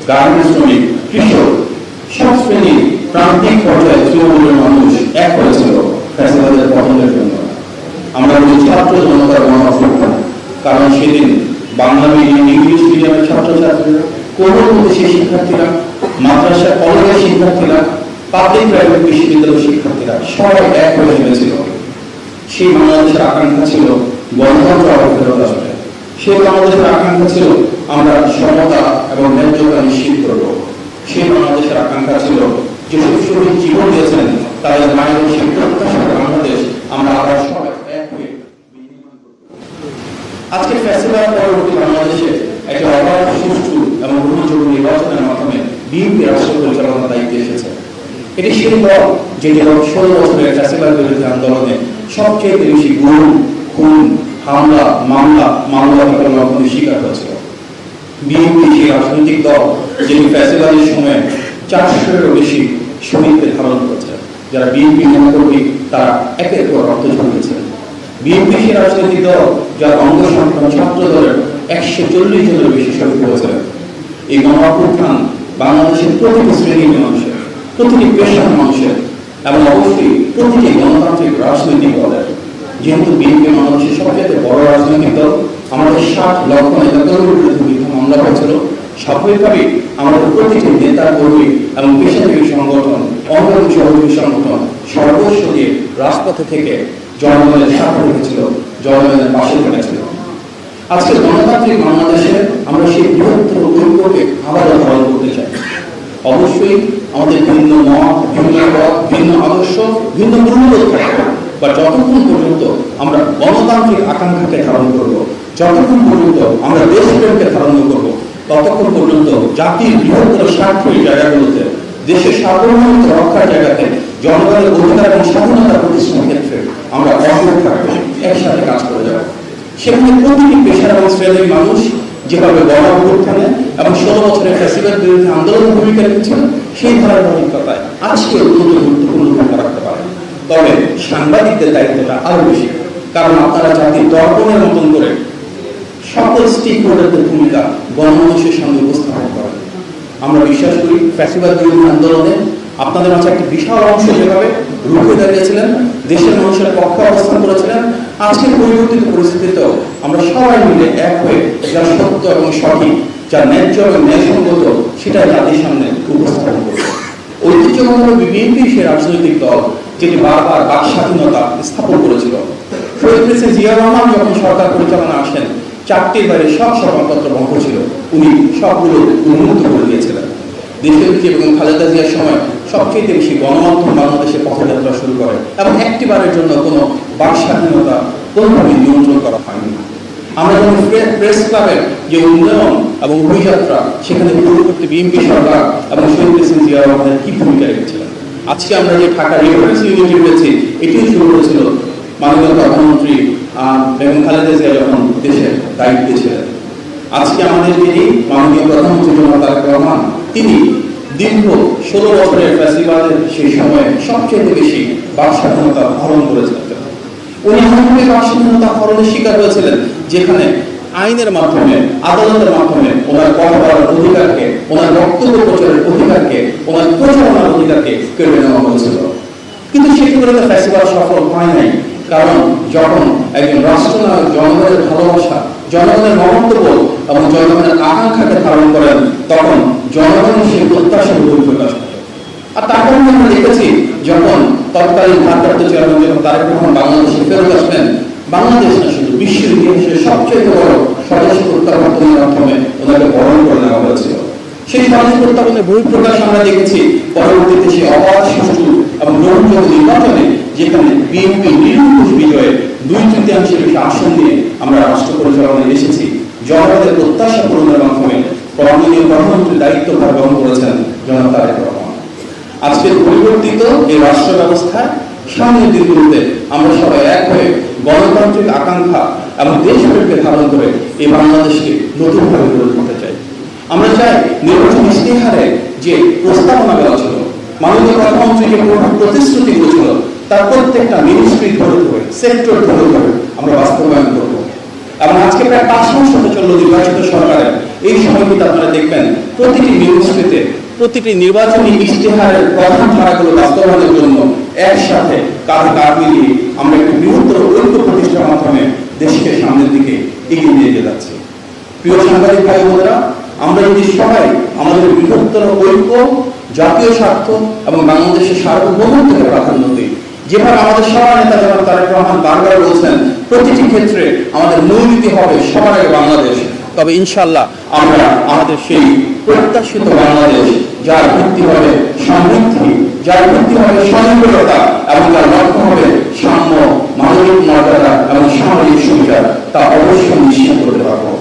Garments শ্রমিক, কৃষক, সব শ্রেণীর প্রান্তিক পর্যায়ে তৃণমূলের মানুষ এক হয়েছিল ফ্যাসিবাদের পতনের জন্য। আমরা বলি ছাত্র জনতার গণ-অভ্যুত্থান, কারণ সেদিন বাংলা মিডিয়াম, ইংলিশ মিডিয়ামের ছাত্রছাত্রীরা, কোমলমতি শিক্ষার্থীরা, মাদ্রাসা কলেজের শিক্ষার্থীরা, পাবলিক প্রাইভেট বিশ্ববিদ্যালয়ের শিক্ষার্থীরা সবাই এক হয়ে হয়েছিল। সেই বাংলাদেশের আকাঙ্ক্ষা ছিল গণতন্ত্র আবার ফেরত আসবে। সেই বাংলাদেশের আকাঙ্ক্ষা ছিল আমরা সমতা এবং ন্যায্যতা নিশ্চিত করব। সেই বাংলাদেশের আকাঙ্ক্ষা ছিল যেসব শহীদ জীবন দিয়েছেন তাদের মায়ের সেই প্রত্যাশার বাংলাদেশ আমরা আবার সবাই এক হয়ে বিনির্মাণ করব। আজকে ফ্যাসিবাদ পরবর্তী বাংলাদেশে একটা অবাধ, সুষ্ঠু এবং গ্রহণযোগ্য নির্বাচনের মাধ্যমে বিএনপি রাষ্ট্র পরিচালনার দায়িত্বে এসেছে। এটি সেই দল যেটি 16 বছরের ফ্যাসিবাদ বিরোধী আন্দোলনে সবচেয়ে বেশি গুম, খুন, হামলা, মামলা ঘটনার শিকার হয়েছিল। বিএনপি সেই রাজনৈতিক দল যেটি ফ্যাসিবাদের সময় 400-এরও বেশি শহীদদের ধারণ করেছে। যারা বিএনপি নেতাকর্মী তারা একের পর রক্ত ঝরিয়েছেন। বিএনপি সেই রাজনৈতিক দল যার অঙ্গ সংগঠন ছাত্র দলের 140 জনের বেশি শহীদ হয়েছিলেন। এই গণ-অভ্যুত্থান বাংলাদেশের প্রতিটি শ্রেণীর মানুষের, প্রতিটি পেশার মানুষের এবং অবশ্যই প্রতিটি গণতান্ত্রিক রাজনৈতিক দলের। যেহেতু বিএনপি বাংলাদেশের সবচেয়ে বড় রাজনৈতিক দল, আমাদের 60 লক্ষ নেতাকর্মীর বিরুদ্ধে মিথ্যা মামলা হয়েছিল। স্বাভাবিকভাবেই আমাদের প্রতিটি নেতা কর্মী এবং পেশাজীবী সংগঠন, অঙ্গন সহযোগী সংগঠন সর্বস্ব দিয়ে রাজপথে থেকে জনগণের সাথে রেখেছিল, জনগণের পাশে থেকেছিল। আজকে গণতান্ত্রিক বাংলাদেশে আমরা সেই বৃহত্তর ঐক্যকে আবারও ধারণ করতে চাই। অবশ্যই আমাদের ভিন্ন মত, ভিন্ন পথ, ভিন্ন আদর্শ, ভিন্ন মূল্যবোধ থাকবে, বা যতক্ষণ পর্যন্ত আমরা গণতান্ত্রিক আকাঙ্ক্ষাকে ধারণ করব, যতক্ষণ পর্যন্ত আমরা দেশপ্রেমকে ধারণ করব, ততক্ষণ পর্যন্ত জাতির বৃহত্তর স্বার্থের জায়গাগুলোতে, দেশের সার্বভৌমত্ব রক্ষার জায়গাতে, জনগণের অধিকার এবং স্বাধীনতা প্রতিষ্ঠানের ক্ষেত্রে আমরা অগ্রসর থাকবো, একসাথে কাজ করে যাব। সেখানে প্রতিটি পেশার এবং শ্রেণীর মানুষ যেভাবে গণ-অভ্যুত্থানে এবং 16 বছরের ফ্যাসিবাদ বিরোধী আন্দোলনের ভূমিকা রেখেছিল, সেই ধারাবাহিকতায় আজকে অত্যন্ত গুরুত্বপূর্ণ ভূমিকা রাখতে পারে। তবে সাংবাদিকদের দায়িত্বটা আরো বেশি, কারণ আপনারা জাতির দর্পণের মতন করে সকল স্টেক হোল্ডারদের ভূমিকা গণমানুষের সঙ্গে উপস্থাপন করেন। আমরা বিশ্বাস করি ফ্যাসিবাদ বিরোধী আন্দোলনে আপনাদের মাঝে একটি বিশাল অংশ যেভাবে রুখে দাঁড়িয়েছিলেন, দেশের মানুষের পক্ষে অবস্থান করেছিলেন, আজকের পরিবর্তিত পরিস্থিতিতেও আমরা সবাই মিলে এক হয়ে যা সত্য এবং সঠিক, যা ন্যায্য এবং ন্যায়সঙ্গত, সেটা জাতির সামনে উপস্থাপন করব। ঐতিহ্যগতভাবে বিএনপি সেই রাজনৈতিক দল যেটি বারবার বাক স্বাধীনতা স্থাপন করেছিল। শহীদ প্রেসিডেন্ট জিয়া রহমান যখন সরকার পরিচালনা আসেন, 4টির বাইরে সব সংবাদপত্র বন্ধ ছিল, উনি সবগুলো উন্মুক্ত করে দিয়েছিলেন। দেশের এবং খালেদা জিয়ার সময় সবচেয়ে বেশি গণমাধ্যম বাংলাদেশে পথযাত্রা শুরু করে এবং একটিবারের জন্য কোনো বাক স্বাধীনতা কোনোভাবে নিয়ন্ত্রণ করা হয়নি। আমরা যখন প্রেস ক্লাবের যে উন্নয়ন এবং অভিযাত্রা, সেখানে শুরু করতে বিএনপি সরকার এবং শহীদ প্রেসিডেন্ট জিয়া রহমানের কি ভূমিকা রেখেছিলেন। আজকে আমরা যে ঢাকা রেফারেন্স ইউনিটি রয়েছে, এটিও শুরু করেছিল মাননীয় প্রধানমন্ত্রী বেগম খালেদা জিয়া যখন দেশের দায়িত্বে ছিলেন। আজকে আমাদের যিনি মাননীয় প্রধানমন্ত্রী জনাব তারেক রহমান, তিনি দীর্ঘ 16 বছরের ফ্যাসিবাদের সেই সময়ে সবচেয়ে বেশি বাক স্বাধীনতা হরণ করেছিলেন। উনি এমনভাবে বাক স্বাধীনতা হরণের শিকার হয়েছিলেন যেখানে আইনের মাধ্যমে, আদালতের মাধ্যমে ওনার কথা বলার অধিকারকে, ওনার বক্তব্য প্রচারের অধিকারকে, ওনার প্রচারণার অধিকারকে কেড়ে নেওয়া হয়েছিল। কিন্তু সেটি করে ফ্যাসিবাদ সফল হয় নাই, কারণ যখন একজন রাষ্ট্রনায়ক জনগণের ভালোবাসা, জনগণের মমত্ববোধ এবং জনগণের আকাঙ্ক্ষাকে ধারণ করেন, তখন জনগণের সেই প্রত্যাশার বহিঃপ্রকাশ ঘটে। আর তার কারণে আমরা দেখেছি যখন তৎকালীন ভারপ্রাপ্ত চেয়ারম্যান যখন তারেক রহমান বাংলাদেশে ফেরত আসলেন, বাংলাদেশ না শুধু বিশ্বের ইতিহাসের সবচেয়ে বড় স্বদেশ প্রত্যাবর্তনের মাধ্যমে ওনাকে বরণ করে নেওয়া হয়েছিল। সেই স্বদেশ প্রত্যাবর্তনের বহিঃপ্রকাশ আমরা দেখেছি পরবর্তীতে সেই অবাধ, সুষ্ঠু এবং গ্রহণযোগ্য নির্বাচনে, যেখানে বিএনপি নিরঙ্কুশ বিজয়ে 2/3 বেশি আসন নিয়ে আমরা রাষ্ট্র পরিচালনায় এসেছি। জনগণের প্রত্যাশা পূরণের মাধ্যমে মাননীয় প্রধানমন্ত্রীর দায়িত্বভার গ্রহণ করেছেন জনাব তারেক রহমান। আজকের পরিবর্তিত এই রাষ্ট্র ব্যবস্থায় সামনের দিনগুলোতে আমরা সবাই এক হয়ে গণতান্ত্রিক আকাঙ্ক্ষা এবং দেশপ্রেমকে ধারণ করে এই বাংলাদেশকে নতুনভাবে গড়ে তুলতে চাই। আমরা চাই নির্বাচন ইশতেহারে যে প্রস্তাবনা দেওয়া ছিল, মাননীয় প্রধানমন্ত্রী যে প্রতিশ্রুতি ছিল, তার প্রত্যেকটা মিনিস্ট্রি ধরে ধরে, সেক্টর ধরে ধরে আমরা বাস্তবায়ন করবো। এবং আজকে প্রায় 5 মাস হতে চলল নির্বাচিত সরকারের এই সময়টিতে আপনারা দেখবেন প্রতিটি নিউজপেতে প্রতিটি নির্বাচনী ইশতেহারের প্রধান ধারাগুলো বাস্তবায়নের জন্য একসাথে কাঁধে কাঁধ মিলিয়ে আমরা একটি বৃহত্তর ঐক্য প্রতিষ্ঠার মাধ্যমে দেশকে সামনের দিকে এগিয়ে নিয়ে যেতে যাচ্ছি। প্রিয় সাংবাদিক ভাই বোনেরা, আমরা যদি সবাই আমাদের বৃহত্তর ঐক্য, জাতীয় স্বার্থ এবং বাংলাদেশের সার্বভৌমত্বকে প্রাধান্য দিই, যেভাবে আমাদের সবার নেতা জনাব তারেক রহমান বারবার বলছেন প্রতিটি ক্ষেত্রে আমাদের মূলনীতি হবে সবার আগে বাংলাদেশ, তবে ইনশাআল্লাহ আমরা আমাদের সেই প্রত্যাশিত বাংলাদেশ, যার ভিত্তি হবে সমৃদ্ধি, যার ভিত্তি হবে স্বনির্ভরতা এবং যার লক্ষ্য হবে সাম্য, মানবিক মর্যাদা এবং সামাজিক সুবিধা, তা অবশ্যই নিশ্চিত করতে পারবো।